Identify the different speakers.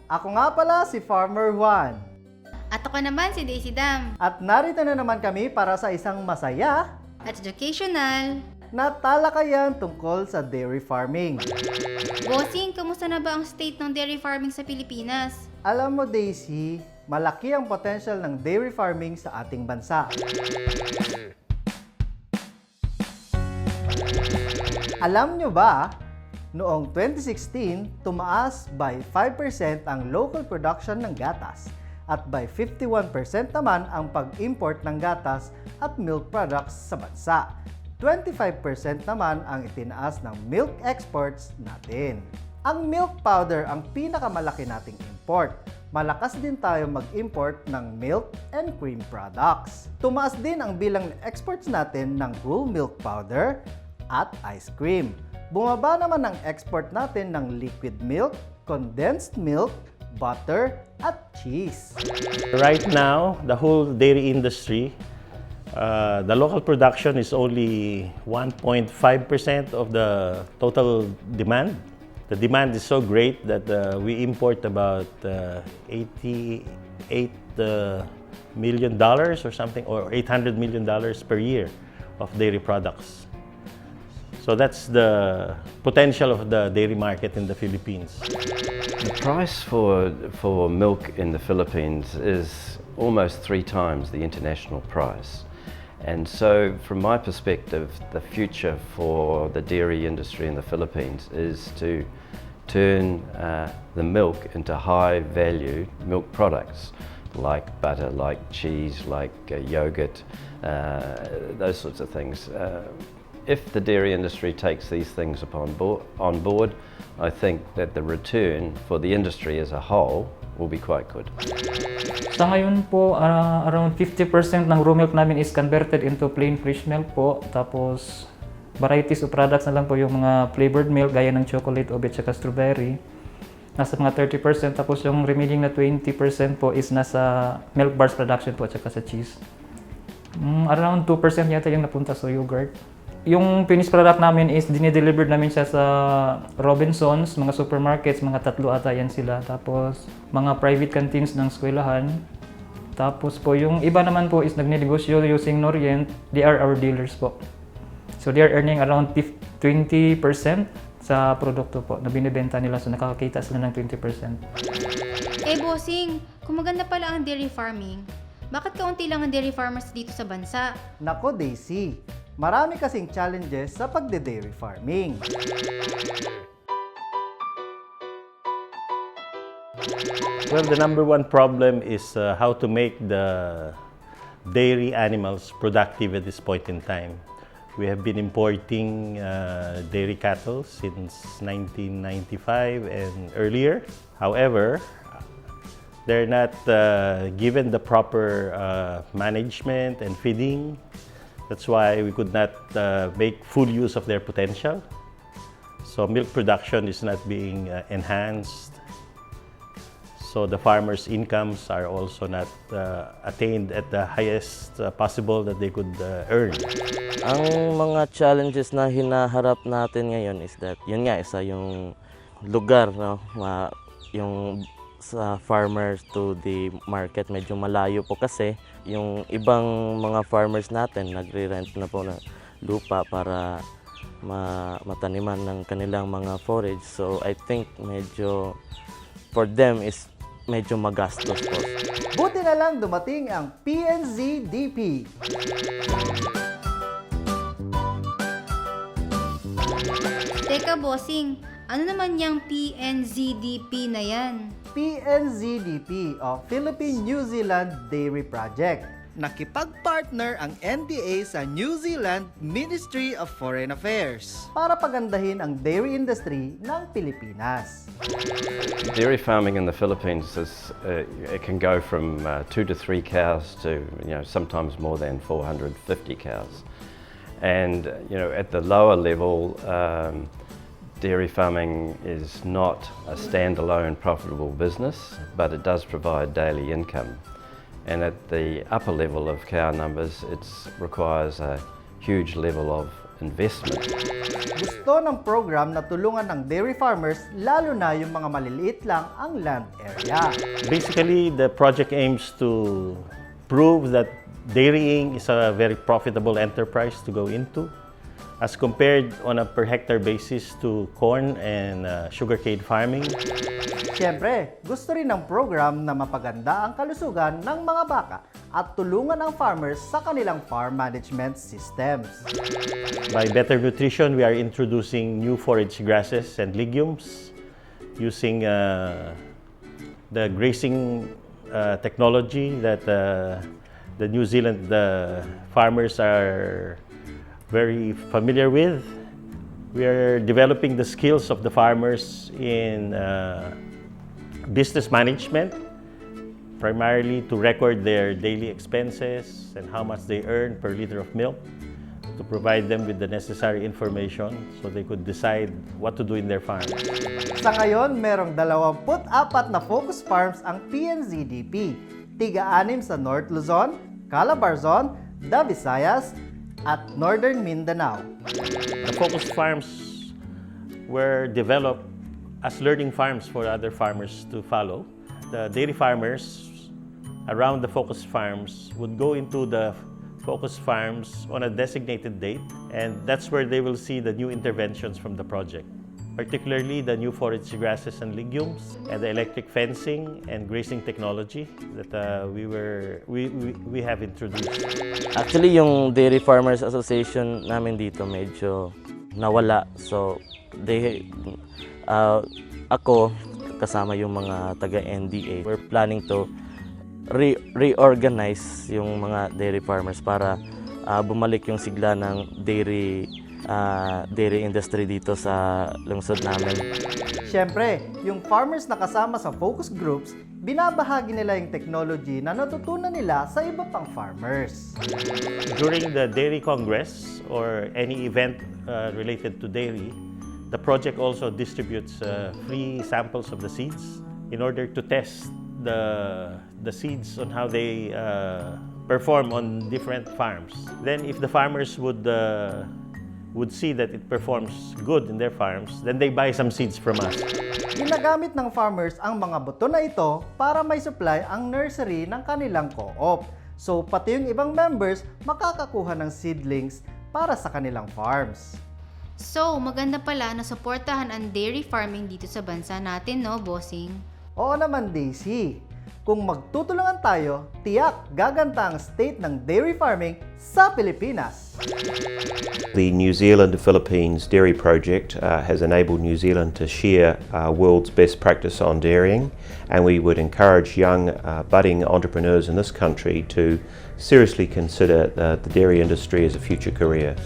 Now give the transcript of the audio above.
Speaker 1: Ako nga pala si Farmer Juan.
Speaker 2: At ako naman si Daisy Dam.
Speaker 1: At narito na naman kami para sa isang masaya
Speaker 2: At educational.
Speaker 1: na talakayan tungkol sa dairy farming.
Speaker 2: Bossing, kamusta na ba ang state ng dairy farming sa Pilipinas?
Speaker 1: Alam mo Daisy, malaki ang potential ng dairy farming sa ating bansa. Alam nyo ba, noong 2016, tumaas by 5% ang local production ng gatas at by 51% naman ang pag-import ng gatas at milk products sa bansa. 25% naman ang itinaas ng milk exports natin. Ang milk powder ang pinakamalaki nating import. Malakas din tayo mag-import ng milk and cream products. Tumaas din ang bilang exports natin ng whole milk powder at ice cream. Bumaba naman ang export natin ng liquid milk, condensed milk, butter, at cheese.
Speaker 3: Right now, the whole dairy industry, the local production is only 1.5% of the total demand. The demand is so great that we import about $88 million or something, or $800 million per year of dairy products. So that's the potential of the dairy market in the Philippines.
Speaker 4: The price for milk in the Philippines is almost 3 times the international price. And so, from my perspective, the future for the dairy industry in the Philippines is to turn the milk into high-value milk products, like butter, like cheese, like yogurt, those sorts of things. If the dairy industry takes these things on board, I think that the return for the industry as a whole will be quite good.
Speaker 5: Sa ngayon po, around 50% ng raw milk namin is converted into plain fresh milk po. Tapos, varieties of products na lang po yung mga flavored milk gaya ng chocolate, oat, at strawberry. Nasa mga 30%. Tapos yung remaining na 20% po is nasa milk bars production po at sa cheese. Around 2% yata yung napunta sa yogurt. Yung finished product namin is dinidelivered namin siya sa Robinsons, mga supermarkets, mga 3 ata yan sila. Tapos mga private canteens ng eskwelahan. Tapos po yung iba naman po is nagnegosyo using Norient, they are our dealers po. So they are earning around 20% sa produkto po na binibenta nila, so nakakakita sila ng 20%.
Speaker 2: Bossing, kung maganda pala ang dairy farming, bakit kaunti lang ang dairy farmers dito sa bansa?
Speaker 1: Nako Daisy, marami kasing challenges sa pagde-dairy farming.
Speaker 3: Well, the number one problem is how to make the dairy animals productive at this point in time. We have been importing dairy cattle since 1995 and earlier. However, they're not given the proper management and feeding. That's why we could not make full use of their potential. So milk production is not being enhanced. So the farmers' incomes are also not attained at the highest possible that they could earn.
Speaker 6: Ang mga challenges na hinaharap natin ngayon is that, yun nga, isa yung lugar, no? Yung sa farmers to the market, medyo malayo po kasi yung ibang mga farmers natin nagre-rent na po na lupa para mataniman ng kanilang mga forage. So I think medyo for them is medyo magastos po.
Speaker 1: Buti na lang dumating ang PNZDP.
Speaker 2: Teka, bossing, ano naman yung PNZDP na yan?
Speaker 1: PNZDP o Philippine-New Zealand Dairy Project. Nakipag-partner ang NDA sa New Zealand Ministry of Foreign Affairs para pagandahin ang dairy industry ng Pilipinas.
Speaker 4: Dairy farming in the Philippines is it can go from 2 to 3 cows to sometimes more than 450 cows, and at the lower level. Dairy farming is not a standalone profitable business, but it does provide daily income. And at the upper level of cow numbers, it requires a huge level of investment.
Speaker 1: Gusto ng program na tulungan ng dairy farmers lalo na yung mga maliliit lang ang land area.
Speaker 3: Basically, the project aims to prove that dairying is a very profitable enterprise to go into as compared on a per hectare basis to corn and sugarcane farming.
Speaker 1: Siyempre, gusto rin ng program na mapaganda ang kalusugan ng mga baka at tulungan ang farmers sa kanilang farm management systems.
Speaker 3: By better nutrition, we are introducing new forage grasses and legumes using the grazing technology that the New Zealand farmers are very familiar with. We are developing the skills of the farmers in business management, primarily to record their daily expenses and how much they earn per liter of milk, to provide them with the necessary information so they could decide what to do in their farm.
Speaker 1: Sa ngayon, merong 24 na focus farms ang PNZDP, tiga-6 sa North Luzon, Calabarzon, the Visayas, at Northern Mindanao.
Speaker 3: The focus farms were developed as learning farms for other farmers to follow. The dairy farmers around the focus farms would go into the focus farms on a designated date, and that's where they will see the new interventions from the project, particularly the new forage grasses and legumes and the electric fencing and grazing technology that we have introduced.
Speaker 6: Actually, yung Dairy Farmers Association namin dito medyo nawala. So, ako kasama yung mga taga-NDA. We're planning to reorganize yung mga dairy farmers para bumalik yung sigla ng dairy industry dito sa lungsod namin.
Speaker 1: Siyempre, yung farmers na kasama sa focus groups, binabahagi nila yung technology na natutunan nila sa iba pang farmers.
Speaker 3: During the Dairy Congress or any event related to dairy, the project also distributes free samples of the seeds in order to test the seeds on how they perform on different farms. Then if the farmers would see that it performs good in their farms, then they buy some seeds from us.
Speaker 1: Ginagamit ng farmers ang mga buto na ito para may supply ang nursery ng kanilang co-op. So pati yung ibang members makakakuha ng seedlings para sa kanilang farms.
Speaker 2: So, maganda pala na suportahan ang dairy farming dito sa bansa natin, no, bossing?
Speaker 1: Oo naman, Daisy. Kung magtutulungan tayo, tiyak gaganda ang state ng dairy farming sa Pilipinas.
Speaker 7: The New Zealand-Philippines Dairy Project has enabled New Zealand to share world's best practice on dairying, and we would encourage young budding entrepreneurs in this country to seriously consider the dairy industry as a future career.